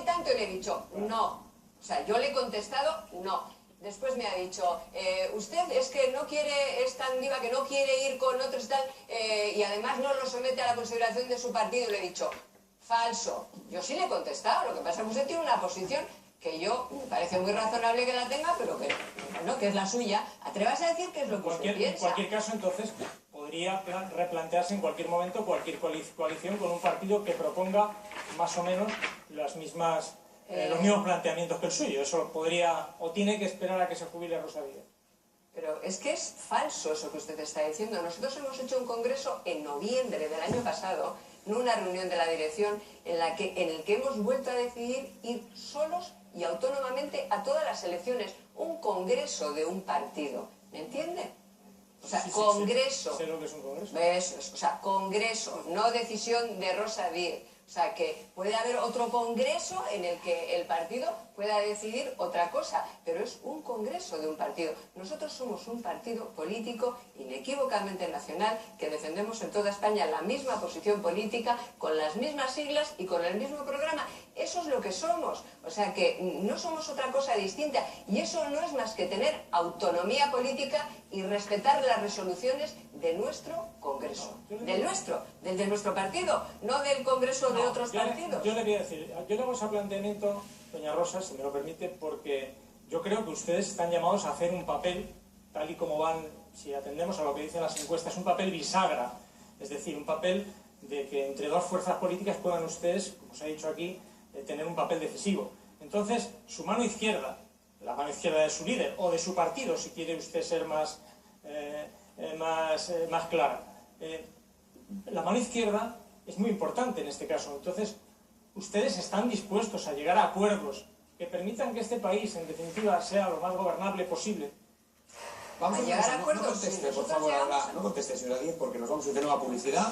tiene tanto, y le he dicho, no. O sea, yo le he contestado, no. Después me ha dicho, usted es que no quiere, es tan diva que no quiere ir con otros y tal, y además no lo somete a la consideración de su partido. Y le he dicho, falso. Yo sí le he contestado, lo que pasa es que usted tiene una posición que yo me parece muy razonable que la tenga, pero que, bueno, que es la suya. Atrévase a decir qué es lo que usted piensa. En cualquier caso, entonces, podría replantearse en cualquier momento cualquier coalición con un partido que proponga más o menos las mismas, los mismos planteamientos que el suyo. Eso podría, o tiene que esperar a que se jubile Rosa Díez. Pero es que es falso eso que usted está diciendo. Nosotros hemos hecho un congreso en noviembre del año pasado, no una reunión de la dirección, en el que hemos vuelto a decidir ir solos y autónomamente a todas las elecciones. Un congreso de un partido. ¿Me entiende? O sea, Sí, congreso. Sé lo que es un congreso. Eso es, o sea, congreso, no decisión de Rosa Díez. O sea, que puede haber otro congreso en el que el partido pueda decidir otra cosa, pero es un congreso de un partido. Nosotros somos un partido político inequívocamente nacional que defendemos en toda España la misma posición política, con las mismas siglas y con el mismo programa. Eso es lo que somos. O sea, que no somos otra cosa distinta. Y eso no es más que tener autonomía política y respetar las resoluciones de nuestro Congreso. Del de nuestro partido, no del Congreso de otros partidos. Yo le voy a decir, yo le hago ese planteamiento, doña Rosa, si me lo permite, porque yo creo que ustedes están llamados a hacer un papel, tal y como van, si atendemos a lo que dicen las encuestas, un papel bisagra, es decir, un papel de que entre dos fuerzas políticas puedan ustedes, como se ha dicho aquí, tener un papel decisivo. Entonces, su mano izquierda, la mano izquierda de su líder, o de su partido, si quiere usted ser más clara, la mano izquierda es muy importante en este caso. Entonces, ustedes están dispuestos a llegar a acuerdos que permitan que este país, en definitiva, sea lo más gobernable posible. Vamos a llegar a acuerdos. No conteste, por favor, ahora. No conteste, señora Díez, porque nos vamos a hacer una publicidad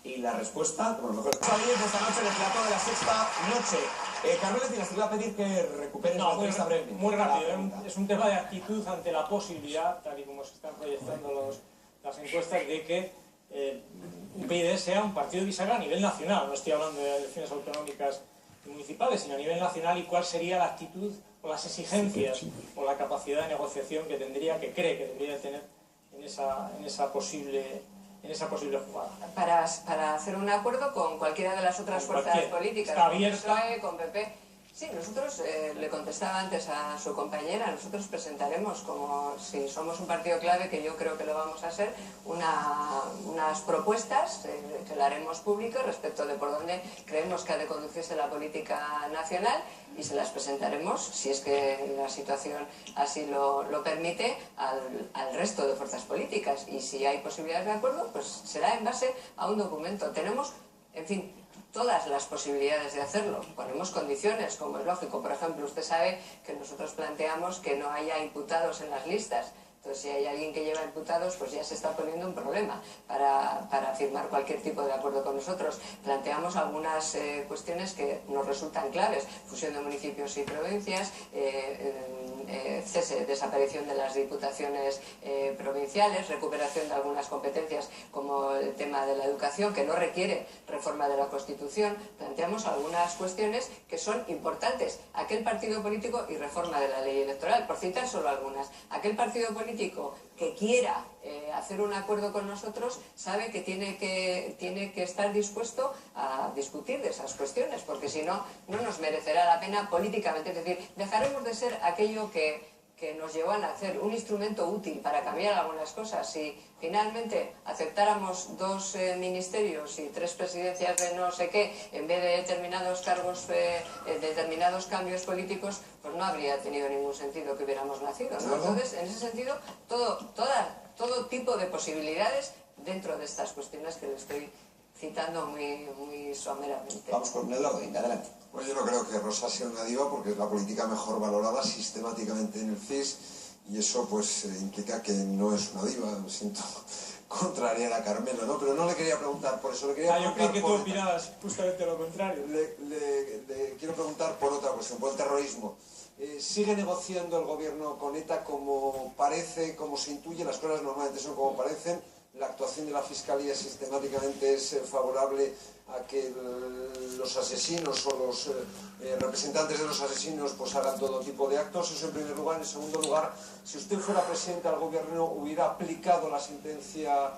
y la respuesta, por lo mejor. Rosa Díez esta noche en el plató de la sexta noche. Carmela, te iba a pedir que recuperes la entrevista brevemente. Muy rápido, es un tema de actitud ante la posibilidad, tal y como se están proyectando las encuestas, de que UPyD sea un partido bisagra a nivel nacional. No estoy hablando de elecciones autonómicas y municipales, sino a nivel nacional, y cuál sería la actitud o las exigencias o la capacidad de negociación que cree que debería tener en esa posible jugada. Para hacer un acuerdo con cualquiera de las otras fuerzas políticas. Está abierta. Con PSOE, con PP. Sí, nosotros, le contestaba antes a su compañera, nosotros presentaremos, como si somos un partido clave, que yo creo que lo vamos a ser, unas propuestas que la haremos públicas respecto de por dónde creemos que ha de conducirse la política nacional, y se las presentaremos, si es que la situación así lo permite, al resto de fuerzas políticas. Y si hay posibilidades de acuerdo, pues será en base a un documento. Tenemos, en fin, todas las posibilidades de hacerlo. Ponemos condiciones, como es lógico. Por ejemplo, usted sabe que nosotros planteamos que no haya imputados en las listas. Entonces, si hay alguien que lleva imputados, pues ya se está poniendo un problema para firmar cualquier tipo de acuerdo con nosotros. Planteamos algunas cuestiones que nos resultan claves. Fusión de municipios y provincias, desaparición de las diputaciones provinciales, recuperación de algunas competencias como el tema de la educación, que no requiere reforma de la Constitución. Planteamos algunas cuestiones que son importantes. Aquel partido político y reforma de la ley electoral, por citar solo algunas. Aquel partido político que quiera hacer un acuerdo con nosotros sabe que tiene que estar dispuesto a discutir de esas cuestiones, porque si no, no nos merecerá la pena políticamente. Es decir, dejaremos de ser aquello que nos llevó a hacer un instrumento útil para cambiar algunas cosas. Si finalmente aceptáramos 2 ministerios y 3 presidencias de no sé qué, en vez de determinados cargos, determinados cambios políticos, pues no habría tenido ningún sentido que hubiéramos nacido, ¿no? Entonces, en ese sentido, todo tipo de posibilidades dentro de estas cuestiones que le estoy citando muy someramente. Vamos con Eduardo, adelante. Bueno, yo no creo que Rosa sea una diva, porque es la política mejor valorada sistemáticamente en el CIS, y eso pues implica que no es una diva. Me siento contrariar a Carmela, ¿no? Pero no le quería preguntar por eso, le quería preguntar. Yo creí que tú opinabas justamente lo contrario. Le quiero preguntar por otra cuestión, por el terrorismo. ¿Sigue negociando el gobierno con ETA como parece, como se intuye? Las cosas normalmente son como parecen. la actuación de la Fiscalía sistemáticamente es favorable a que los asesinos o los representantes de los asesinos pues hagan todo tipo de actos. Eso en primer lugar. En segundo lugar, si usted fuera presidente del gobierno, ¿hubiera aplicado la sentencia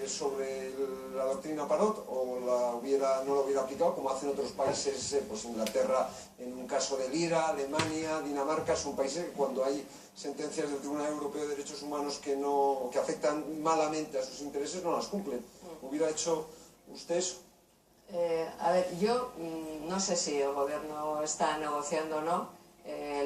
sobre la doctrina Parot o no la hubiera aplicado, como hacen otros países, pues Inglaterra en un caso de Lira, Alemania, Dinamarca? Son países que cuando hay sentencias del Tribunal Europeo de Derechos Humanos que afectan malamente a sus intereses, no las cumplen. ¿Hubiera hecho usted eso? A ver, yo no sé si el gobierno está negociando o no.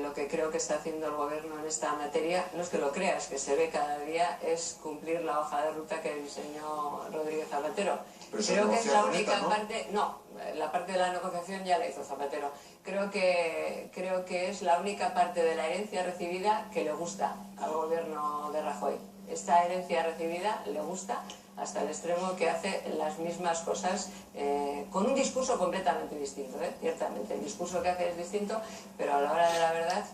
Lo que creo que está haciendo el gobierno en esta materia, no es que lo crea, es que se ve cada día, es cumplir la hoja de ruta que diseñó Rodríguez Zapatero. Creo que es la única parte, no, la parte de la negociación ya la hizo Zapatero. Creo que es la única parte de la herencia recibida que le gusta al gobierno de Rajoy. Esta herencia recibida le gusta hasta el extremo que hace las mismas cosas con un discurso completamente distinto, ciertamente. El discurso que hace es distinto, pero a la hora de la verdad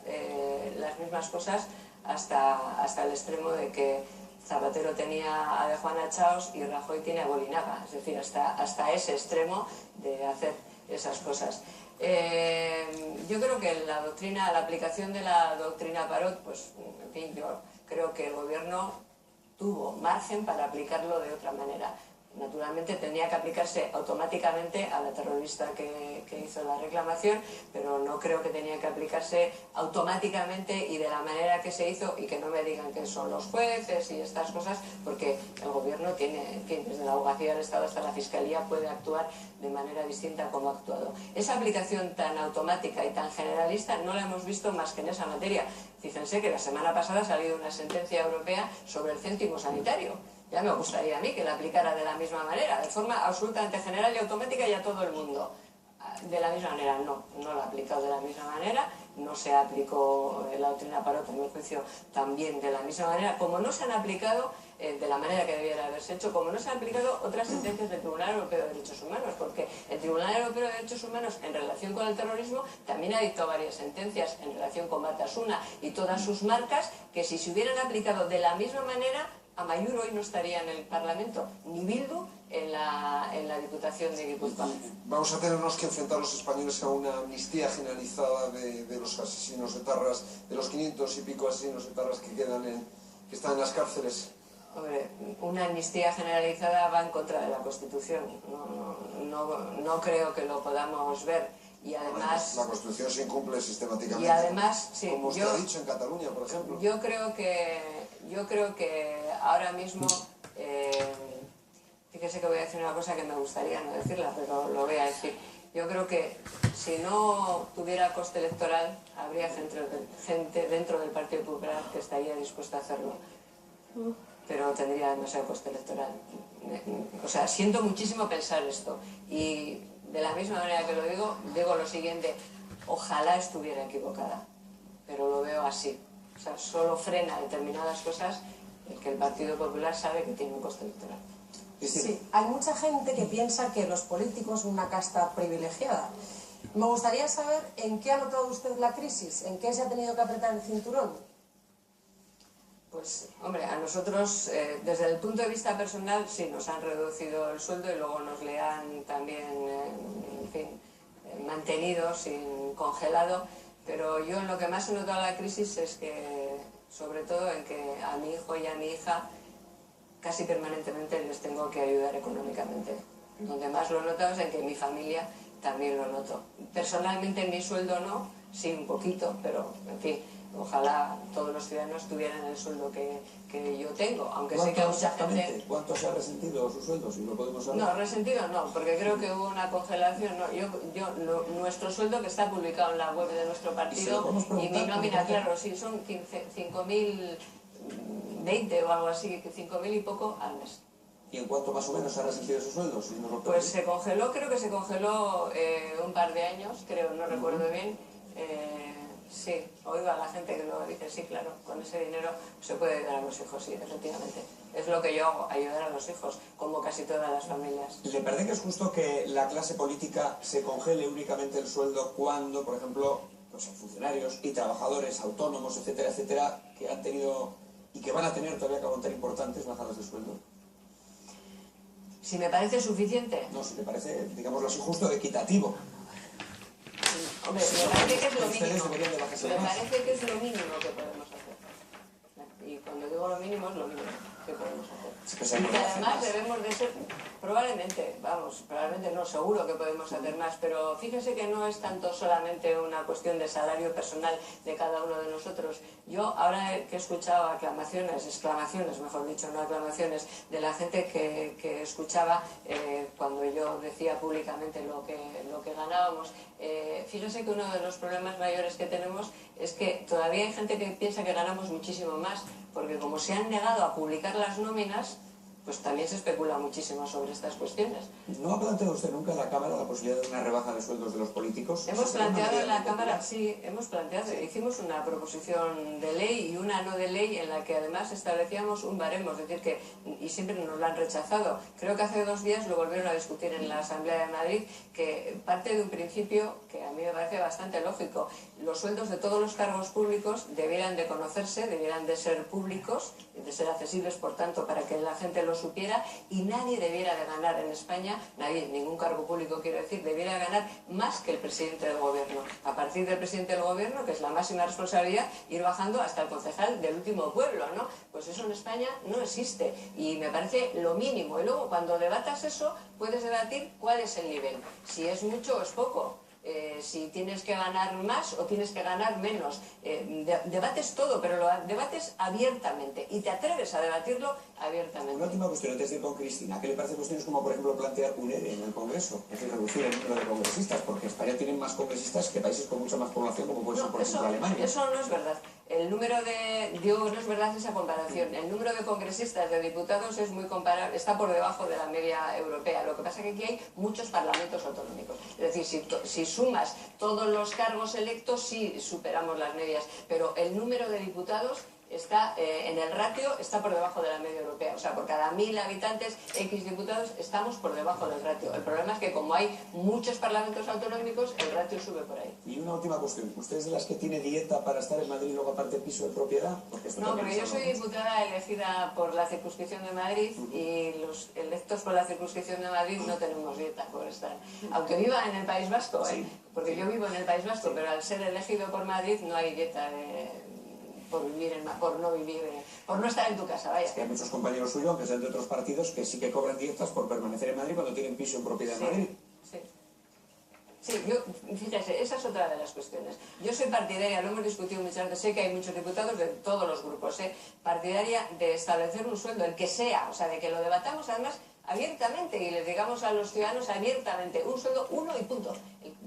las mismas cosas hasta el extremo de que Zapatero tenía a de Juana Chaos y Rajoy tiene a Bolinaga, es decir, hasta ese extremo de hacer esas cosas. Yo creo que la aplicación de la doctrina Parot, pues, en fin, yo creo que el gobierno tuvo margen para aplicarlo de otra manera. Naturalmente tenía que aplicarse automáticamente a la terrorista que hizo la reclamación, pero no creo que tenía que aplicarse automáticamente y de la manera que se hizo, y que no me digan que son los jueces y estas cosas, porque el gobierno tiene, en fin, desde la abogacía del Estado hasta la Fiscalía puede actuar de manera distinta como ha actuado. Esa aplicación tan automática y tan generalista no la hemos visto más que en esa materia. Fíjense que la semana pasada ha salido una sentencia europea sobre el céntimo sanitario. Ya me gustaría a mí que la aplicara de la misma manera, de forma absolutamente general y automática y a todo el mundo. De la misma manera, no la ha aplicado de la misma manera, no se aplicó la doctrina Parot, en mi juicio, también de la misma manera, como no se han aplicado de la manera que debiera haberse hecho, como no se han aplicado otras sentencias del Tribunal Europeo de Derechos Humanos, porque el Tribunal Europeo de Derechos Humanos, en relación con el terrorismo, también ha dictado varias sentencias en relación con Batasuna y todas sus marcas, que si se hubieran aplicado de la misma manera, Amaiur hoy no estaría en el Parlamento, ni Bildu en la Diputación de Guipúzcoa. Vamos a tenernos que enfrentar los españoles a una amnistía generalizada de los asesinos etarras, de los 500 y pico asesinos etarras que están en las cárceles. Hombre, una amnistía generalizada va en contra de la Constitución. No creo que lo podamos ver. Y además, la Constitución se incumple sistemáticamente. Y además, sí, como usted ha dicho en Cataluña, por ejemplo. Yo creo que ahora mismo, fíjese que voy a decir una cosa que me gustaría no decirla, pero lo voy a decir. Yo creo que si no tuviera coste electoral, habría gente dentro del Partido Popular que estaría dispuesta a hacerlo. Pero tendría demasiado coste electoral. O sea, siento muchísimo pensar esto. Y de la misma manera que lo digo lo siguiente: ojalá estuviera equivocada, pero lo veo así. O sea, solo frena determinadas cosas el que el Partido Popular sabe que tiene un coste electoral. Sí, hay mucha gente que piensa que los políticos son una casta privilegiada. Me gustaría saber en qué ha notado usted la crisis, en qué se ha tenido que apretar el cinturón. Pues, hombre, a nosotros, desde el punto de vista personal, sí, nos han reducido el sueldo y luego nos le han también, en fin, mantenido, sin congelado. Pero yo en lo que más he notado la crisis es que, sobre todo, en que a mi hijo y a mi hija casi permanentemente les tengo que ayudar económicamente. Donde más lo he notado es en que mi familia también lo noto. Personalmente en mi sueldo no, sí un poquito, pero, en fin, ojalá todos los ciudadanos tuvieran el sueldo que yo tengo, aunque sé que a mucha gente... ¿Cuánto se ha resentido su sueldo, si lo podemos saber? No, resentido no, porque creo que hubo una congelación. No, nuestro sueldo, que está publicado en la web de nuestro partido, y mi nómina, claro, sí, son 5.020 o algo así, 5.000 y poco al mes. ¿Y en cuánto más o menos se ha resentido su sueldo? Si no lo pues se congeló, creo que se congeló un par de años, creo, no recuerdo bien. Sí, oigo a la gente que luego dice, sí, claro, con ese dinero se puede ayudar a los hijos, sí, efectivamente. Es lo que yo hago, ayudar a los hijos, como casi todas las familias. ¿Le parece que es justo que la clase política se congele únicamente el sueldo cuando, por ejemplo, pues, funcionarios y trabajadores autónomos, etcétera, etcétera, que han tenido y que van a tener todavía que aguantar importantes bajadas de sueldo? Si me parece suficiente. No, si me parece, digámoslo así, justo, equitativo. Hombre, me parece que es lo Ustedes mínimo. deberían de bajarse Me más. parece que es lo mínimo que podemos hacer. Y cuando digo lo mínimo, es lo mínimo que podemos hacer. Sí, que se Y que puede hacer además más. debemos de ser, probablemente no, seguro que podemos hacer más, pero fíjese que no es tanto solamente una cuestión de salario personal de cada uno de nosotros. Yo ahora que he escuchado exclamaciones, mejor dicho, no aclamaciones, de la gente que escuchaba cuando yo decía públicamente lo que ganábamos, fíjese que uno de los problemas mayores que tenemos es que todavía hay gente que piensa que ganamos muchísimo más, porque como se han negado a publicar las nóminas, pues también se especula muchísimo sobre estas cuestiones. ¿No ha planteado usted nunca en la Cámara la posibilidad de una rebaja de sueldos de los políticos? Hemos ¿Sería una planteado en medida la Cámara, popular? sí, hemos planteado, hicimos una proposición de ley y una no de ley en la que además establecíamos un baremo, es decir, que, y siempre nos lo han rechazado. Creo que hace 2 días lo volvieron a discutir en la Asamblea de Madrid, que parte de un principio que a mí me parece bastante lógico. Los sueldos de todos los cargos públicos debieran de conocerse, debieran de ser públicos, de ser accesibles, por tanto, para que la gente lo supiera, y nadie debiera de ganar en España, ningún cargo público quiero decir, debiera ganar más que el presidente del gobierno. A partir del presidente del gobierno, que es la máxima responsabilidad, ir bajando hasta el concejal del último pueblo, ¿no? Pues eso en España no existe y me parece lo mínimo. Y luego cuando debatas eso, puedes debatir cuál es el nivel, si es mucho o es poco. Si tienes que ganar más o tienes que ganar menos. Debates todo, pero lo debates abiertamente y te atreves a debatirlo abiertamente. Una última cuestión antes de ir con Cristina. ¿Qué le parece cuestiones como, por ejemplo, plantear un ERE en el Congreso? Es decir, reducir el número de congresistas, porque España tiene más congresistas que países con mucha más población, como puede ser, por ejemplo, Alemania. Eso no es verdad. No es verdad esa comparación. El número de congresistas, de diputados, es muy comparable, está por debajo de la media europea. Lo que pasa es que aquí hay muchos parlamentos autonómicos. Es decir, si sumas todos los cargos electos, sí superamos las medias, pero el número de diputados está en el ratio, está por debajo de la media europea. O sea, por cada 1000 habitantes, X diputados, estamos por debajo del ratio. El problema es que como hay muchos parlamentos autonómicos, el ratio sube por ahí. Y una última cuestión. ¿Usted es de las que tiene dieta para estar en Madrid y luego aparte piso de propiedad? No, porque yo soy diputada elegida por la circunscripción de Madrid y los electos por la circunscripción de Madrid no tenemos dieta por estar. Aunque viva en el País Vasco, porque yo vivo en el País Vasco, pero al ser elegido por Madrid no hay dieta por no estar en tu casa, vaya. Es que hay muchos compañeros suyos, aunque sean de otros partidos, que sí que cobran dietas por permanecer en Madrid cuando tienen piso en propiedad en Madrid. Sí, fíjese, esa es otra de las cuestiones. Yo soy partidaria, lo hemos discutido muchas veces, sé que hay muchos diputados de todos los grupos, partidaria de establecer un sueldo, el que sea, o sea, de que lo debatamos además abiertamente y les digamos a los ciudadanos abiertamente, un sueldo uno y punto.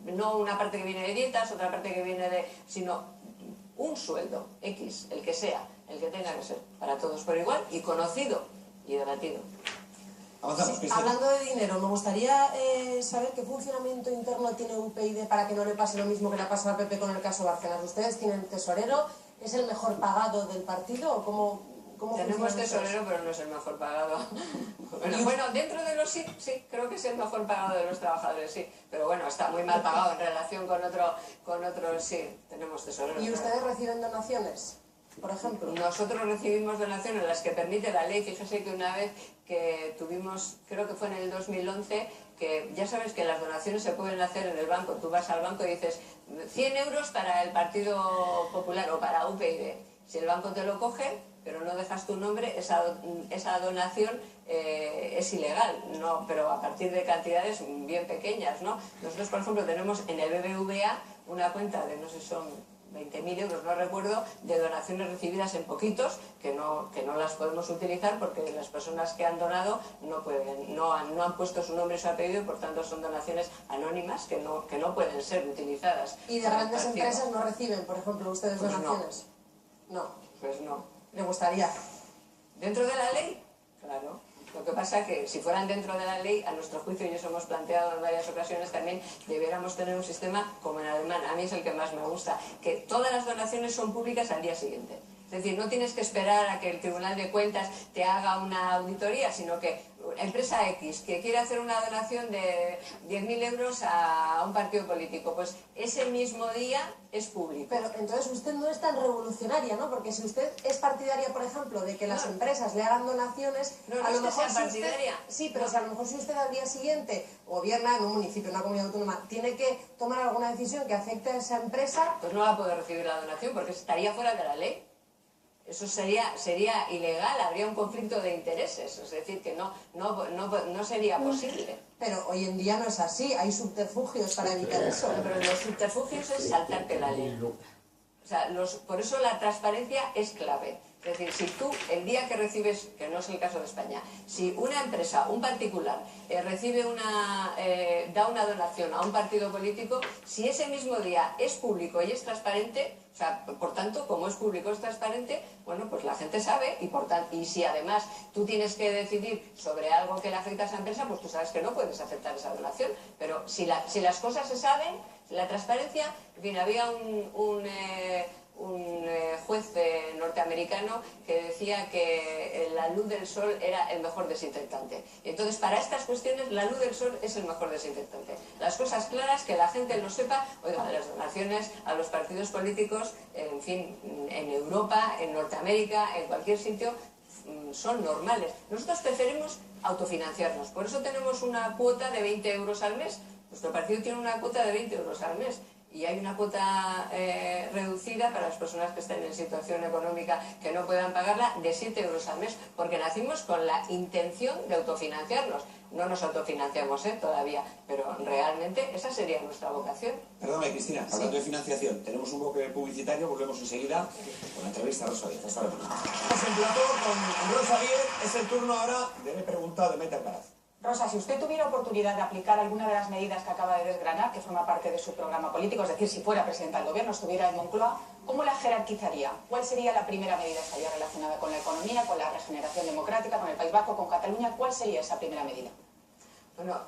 No una parte que viene de dietas, otra parte que viene sino un sueldo X, el que sea, el que tenga que ser, para todos por igual y conocido y debatido. Avanzamos, Sí, hablando de dinero, me gustaría saber qué funcionamiento interno tiene UPyD para que no le pase lo mismo que le ha pasado a PP con el caso Bárcenas. ¿Ustedes tienen tesorero? ¿Es el mejor pagado del partido o cómo Tenemos tesorero, pero no es el mejor pagado. Bueno, dentro de los sí, creo que es el mejor pagado de los trabajadores, sí. Pero bueno, está muy mal pagado en relación con otros, sí, tenemos tesorero. ¿Y ustedes reciben donaciones, por ejemplo? Nosotros recibimos donaciones, las que permite la ley. Fíjese que una vez que tuvimos, creo que fue en el 2011, que ya sabes que las donaciones se pueden hacer en el banco. Tú vas al banco y dices 100 euros para el Partido Popular o para UPyD. Si el banco te lo coge, pero no dejas tu nombre, esa donación es ilegal, ¿no? Pero a partir de cantidades bien pequeñas, ¿no? Nosotros, por ejemplo, tenemos en el BBVA una cuenta de, no sé, son 20.000 euros, no recuerdo, de donaciones recibidas en poquitos, que no las podemos utilizar porque las personas que han donado no han puesto su nombre y su apellido, y por tanto son donaciones anónimas que no pueden ser utilizadas. ¿Y de grandes empresas no reciben, por ejemplo, ustedes Pues donaciones? No. Pues no. ¿Le gustaría? ¿Dentro de la ley? Claro. Lo que pasa es que si fueran dentro de la ley, a nuestro juicio, y eso hemos planteado en varias ocasiones también, debiéramos tener un sistema como en alemán. A mí es el que más me gusta, que todas las donaciones son públicas al día siguiente. Es decir, no tienes que esperar a que el Tribunal de Cuentas te haga una auditoría, sino que empresa X que quiere hacer una donación de 10.000 euros a un partido político, pues ese mismo día es público. Pero entonces usted no es tan revolucionaria, ¿no? Porque si usted es partidaria, por ejemplo, de que las empresas le hagan donaciones, No a lo es que mejor sea partidaria. sí, pero si a lo mejor si usted al día siguiente gobierna en un municipio, en una comunidad autónoma, tiene que tomar alguna decisión que afecte a esa empresa, Pues no va a poder recibir la donación porque estaría fuera de la ley. Eso sería ilegal, habría un conflicto de intereses, es decir, que no sería posible. pero hoy en día no es así, hay subterfugios para evitar eso. Bueno, pero los subterfugios es saltarte la ley. O sea, por eso la transparencia es clave. Es decir, si tú, el día que recibes, que no es el caso de España, si una empresa, un particular, da una donación a un partido político, si ese mismo día es público y es transparente, o sea, por tanto, como es público, es transparente, bueno, pues la gente sabe y si además tú tienes que decidir sobre algo que le afecta a esa empresa, pues tú sabes que no puedes aceptar esa donación. Pero si las cosas se saben, la transparencia, en fin, había un juez norteamericano que decía que la luz del sol era el mejor desinfectante. Y entonces, para estas cuestiones, la luz del sol es el mejor desinfectante. Las cosas claras, que la gente lo sepa, oiga, las donaciones a los partidos políticos, en fin, en Europa, en Norteamérica, en cualquier sitio, son normales. Nosotros preferimos autofinanciarnos, por eso tenemos una cuota de 20 euros al mes. Nuestro partido tiene una cuota de 20 euros al mes. Y hay una cuota reducida para las personas que estén en situación económica que no puedan pagarla de 7 euros al mes, porque nacimos con la intención de autofinanciarnos. No nos autofinanciamos todavía, pero realmente esa sería nuestra vocación. Perdóname, Cristina, hablando de financiación, tenemos un bloque publicitario, volvemos enseguida con la entrevista a Rosa Díez. Hasta luego. Estamos en plató con Rosa Díez, es el turno ahora de mi pregunta de Meta Alcaraz. Rosa, si usted tuviera oportunidad de aplicar alguna de las medidas que acaba de desgranar, que forma parte de su programa político, es decir, si fuera presidenta del gobierno, estuviera en Moncloa, ¿cómo la jerarquizaría? ¿Cuál sería la primera medida? ¿Estaría relacionada con la economía, con la regeneración democrática, con el País Vasco, con Cataluña? ¿Cuál sería esa primera medida? Bueno,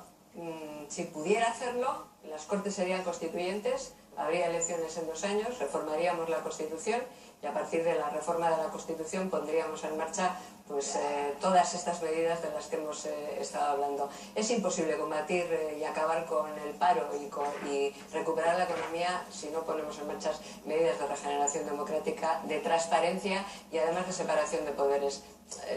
si pudiera hacerlo, las Cortes serían constituyentes, habría elecciones en 2 años, reformaríamos la Constitución y a partir de la reforma de la Constitución pondríamos en marcha pues todas estas medidas de las que hemos estado hablando. Es imposible combatir y acabar con el paro y recuperar la economía si no ponemos en marcha medidas de regeneración democrática, de transparencia y además de separación de poderes.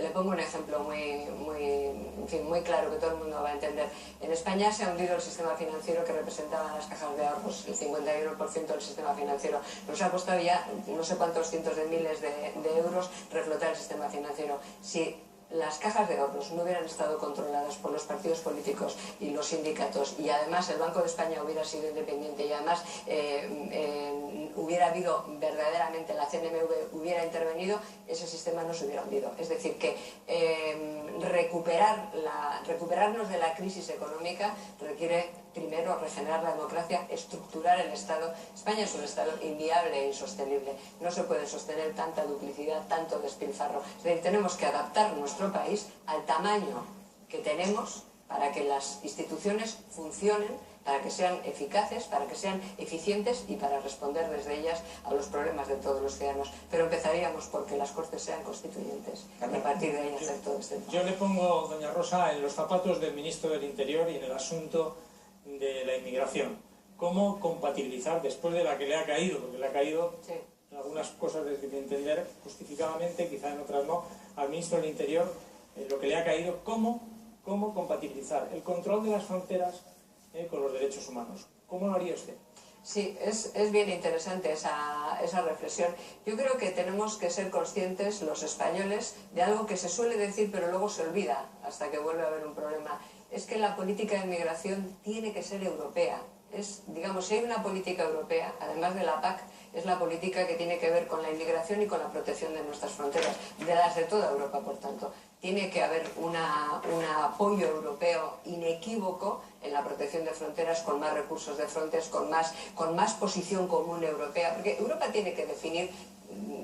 Le pongo un ejemplo muy claro que todo el mundo va a entender. En España se ha hundido el sistema financiero que representaban las cajas de ahorros, el 51% del sistema financiero. Nos ha costado ya no sé cuántos cientos de miles de euros reflotar el sistema financiero. Si las cajas de ahorros no hubieran estado controladas por los partidos políticos y los sindicatos y además el Banco de España hubiera sido independiente y además hubiera habido verdaderamente, la CNMV hubiera intervenido, ese sistema no se hubiera hundido. Es decir, que recuperarnos de la crisis económica requiere primero regenerar la democracia, estructurar el Estado. España es un Estado inviable e insostenible. No se puede sostener tanta duplicidad, tanto despilfarro. Es decir, tenemos que adaptar nuestro país al tamaño que tenemos para que las instituciones funcionen, para que sean eficaces, para que sean eficientes y para responder desde ellas a los problemas de todos los ciudadanos. Pero empezaríamos porque las Cortes sean constituyentes y a partir de ahí hacer todo este trabajo. Yo le pongo, doña Rosa, en los zapatos del ministro del Interior y en el asunto de la inmigración. ¿Cómo compatibilizar, después de la que le ha caído, porque le ha caído en algunas cosas, desde mi entender, justificadamente, quizá en otras no, al ministro del Interior, lo que le ha caído, cómo compatibilizar el control de las fronteras con los derechos humanos? ¿Cómo lo haría usted? Sí, es bien interesante esa reflexión. Yo creo que tenemos que ser conscientes, los españoles, de algo que se suele decir pero luego se olvida hasta que vuelve a haber un problema. Es que la política de inmigración tiene que ser europea. Digamos, si hay una política europea, además de la PAC, es la política que tiene que ver con la inmigración y con la protección de nuestras fronteras, de las de toda Europa, por tanto. Tiene que haber un apoyo europeo inequívoco en la protección de fronteras, con más recursos de fronteras, con más posición común europea, porque Europa tiene que definir,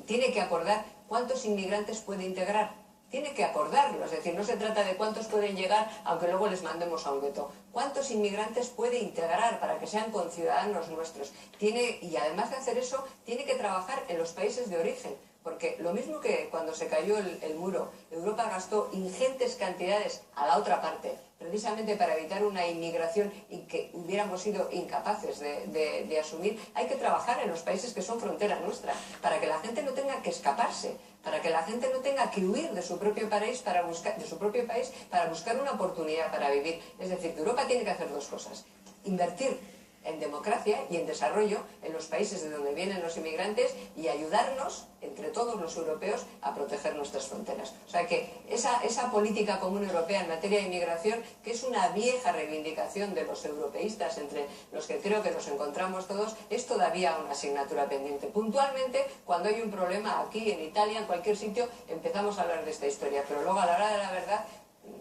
tiene que acordar cuántos inmigrantes puede integrar. Tiene que acordarlo, es decir, no se trata de cuántos pueden llegar, aunque luego les mandemos a un gueto. ¿Cuántos inmigrantes puede integrar para que sean conciudadanos nuestros? Y además de hacer eso, tiene que trabajar en los países de origen, Porque lo mismo que cuando se cayó el muro, Europa gastó ingentes cantidades a la otra parte, precisamente para evitar una inmigración y que hubiéramos sido incapaces de asumir. Hay que trabajar en los países que son frontera nuestra, para que la gente no tenga que escaparse, para que la gente no tenga que huir de su propio país para buscar una oportunidad para vivir. Es decir, que Europa tiene que hacer dos cosas: invertir en democracia y en desarrollo en los países de donde vienen los inmigrantes y ayudarnos, entre todos los europeos, a proteger nuestras fronteras. O sea que esa política común europea en materia de inmigración, que es una vieja reivindicación de los europeístas, entre los que creo que nos encontramos todos, es todavía una asignatura pendiente. Puntualmente, cuando hay un problema aquí, en Italia, en cualquier sitio, empezamos a hablar de esta historia, pero luego a la hora de la verdad,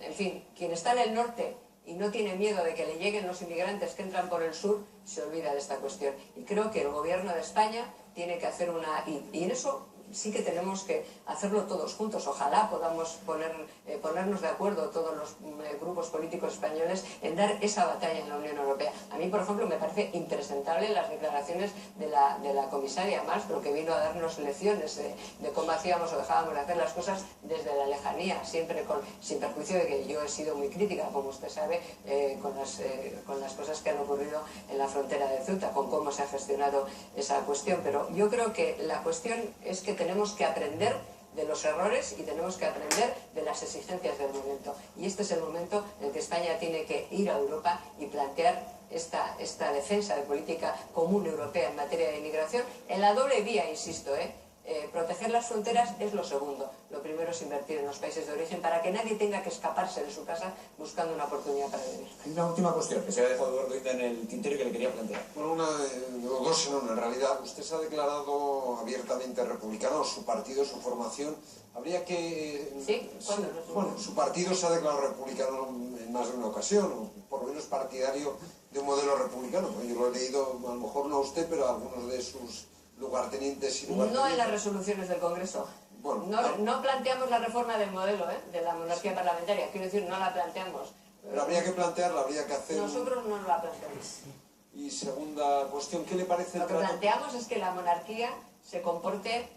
en fin, quien está en el norte y no tiene miedo de que le lleguen los inmigrantes que entran por el sur, se olvida de esta cuestión. Y creo que el gobierno de España tiene que hacer y en eso sí que tenemos que hacerlo todos juntos. Ojalá podamos ponernos de acuerdo todos los grupos políticos españoles en dar esa batalla en la Unión Europea. A mí, por ejemplo, me parece impresentable las declaraciones de la comisaria Malmström, que vino a darnos lecciones de cómo hacíamos o dejábamos de hacer las cosas desde la lejanía, siempre sin perjuicio de que yo he sido muy crítica, como usted sabe, con las cosas que han ocurrido en la frontera de Ceuta, con cómo se ha gestionado esa cuestión. Pero yo creo que la cuestión es que tenemos que aprender de los errores y tenemos que aprender de las exigencias del momento. Y este es el momento en que España tiene que ir a Europa y plantear esta defensa de política común europea en materia de inmigración en la doble vía, insisto, proteger las fronteras es lo segundo. Lo primero es invertir en los países de origen para que nadie tenga que escaparse de su casa buscando una oportunidad para vivir. Hay una última cuestión que se ha dejado Eduardo Illa en el tintero y que le quería plantear. Bueno, dos en una. En realidad, usted se ha declarado abiertamente republicano, su partido, su formación. Habría que... ¿Sí? ¿Cuándo? Bueno, su partido se ha declarado republicano en más de una ocasión, o por lo menos partidario de un modelo republicano. Yo lo he leído, a lo mejor no a usted, pero a algunos de sus lugartenientes y lugartenientes. No en las resoluciones del Congreso. Bueno, no planteamos la reforma del modelo de la monarquía parlamentaria. Quiero decir, no la planteamos. Pero habría que plantearla, habría que hacer... Nosotros no la planteamos. Y segunda cuestión, ¿qué le parece el Lo que trato? planteamos es que la monarquía se comporte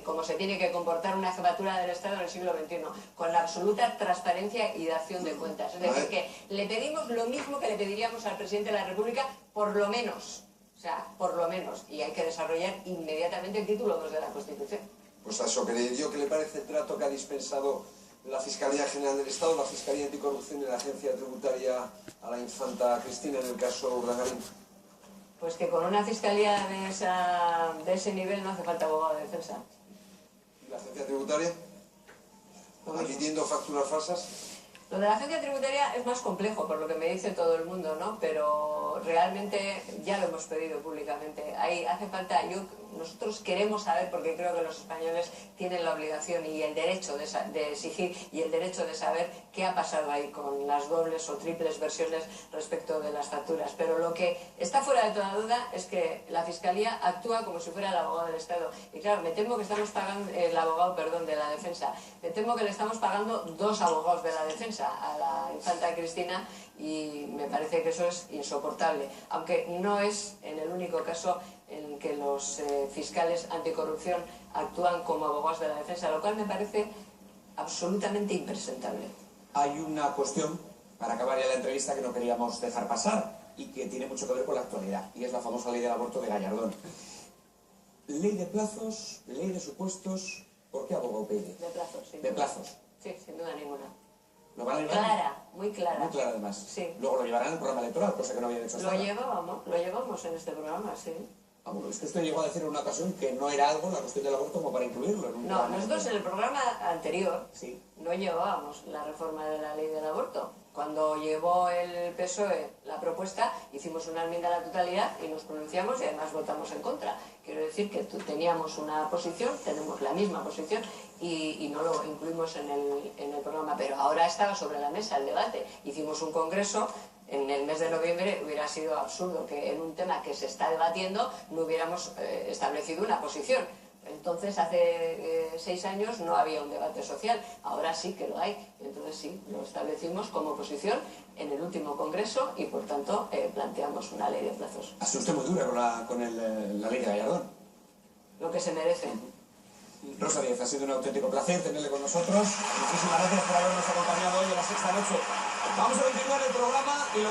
como se tiene que comportar una jefatura del Estado en el siglo XXI, con la absoluta transparencia y dación de cuentas. Es decir, que le pedimos lo mismo que le pediríamos al presidente de la República, por lo menos. O sea, por lo menos. Y hay que desarrollar inmediatamente el título 2 de la Constitución. Pues a eso quería yo. ¿Qué le parece el trato que ha dispensado la Fiscalía General del Estado, la Fiscalía Anticorrupción y la Agencia Tributaria a la infanta Cristina en el caso Urdangarín? Pues que con una fiscalía de ese nivel no hace falta abogado de defensa. ¿Y la Agencia Tributaria? ¿Admitiendo facturas falsas? Lo de la agencia tributaria es más complejo, por lo que me dice todo el mundo, ¿no? Pero realmente ya lo hemos pedido públicamente. Hace falta, nosotros queremos saber, porque creo que los españoles tienen la obligación y el derecho de exigir y el derecho de saber qué ha pasado ahí con las dobles o triples versiones respecto de las facturas. Pero lo que está fuera de toda duda es que la Fiscalía actúa como si fuera el abogado del Estado. Y claro, me temo que estamos pagando, el abogado, perdón, de la defensa, me temo que le estamos pagando dos abogados de la defensa a la infanta Cristina, y me parece que eso es insoportable, aunque no es en el único caso en que los fiscales anticorrupción actúan como abogados de la defensa, lo cual me parece absolutamente impresentable. Hay una cuestión, para acabar ya la entrevista, que no queríamos dejar pasar y que tiene mucho que ver con la actualidad, y es la famosa ley del aborto de Gallardón. Ley de plazos, ley de supuestos, ¿por qué aboga UPyD? De plazos, sí. De plazos. Sí, sin duda ninguna. ¿Lo van a llevar? Clara, muy clara. Muy clara, además. Sí. Luego lo llevarán en el programa electoral, cosa que no habían hecho hasta ahora. Lo llevamos en este programa, sí. Ah, bueno, es que usted llegó a decir en una ocasión que no era algo la cuestión del aborto como para incluirlo en un No, programa nosotros en electoral. el programa anterior Sí. no llevábamos la reforma de la ley del aborto. Cuando llevó el PSOE la propuesta, hicimos una enmienda a la totalidad y nos pronunciamos y además votamos en contra. Quiero decir que teníamos una posición, tenemos la misma posición y no lo incluimos en el programa. Pero ahora estaba sobre la mesa el debate. Hicimos un congreso en el mes de noviembre. Hubiera sido absurdo que en un tema que se está debatiendo no hubiéramos establecido una posición. Entonces, hace 6 años no había un debate social, ahora sí que lo hay. Entonces sí, lo establecimos como posición en el último congreso y por tanto planteamos una ley de plazos. Ha sido usted muy dura con la ley de Gallardón. Lo que se merece. Rosa Díez, ha sido un auténtico placer tenerle con nosotros. Muchísimas gracias por habernos acompañado hoy en La Sexta Noche. Vamos a continuar el programa y lo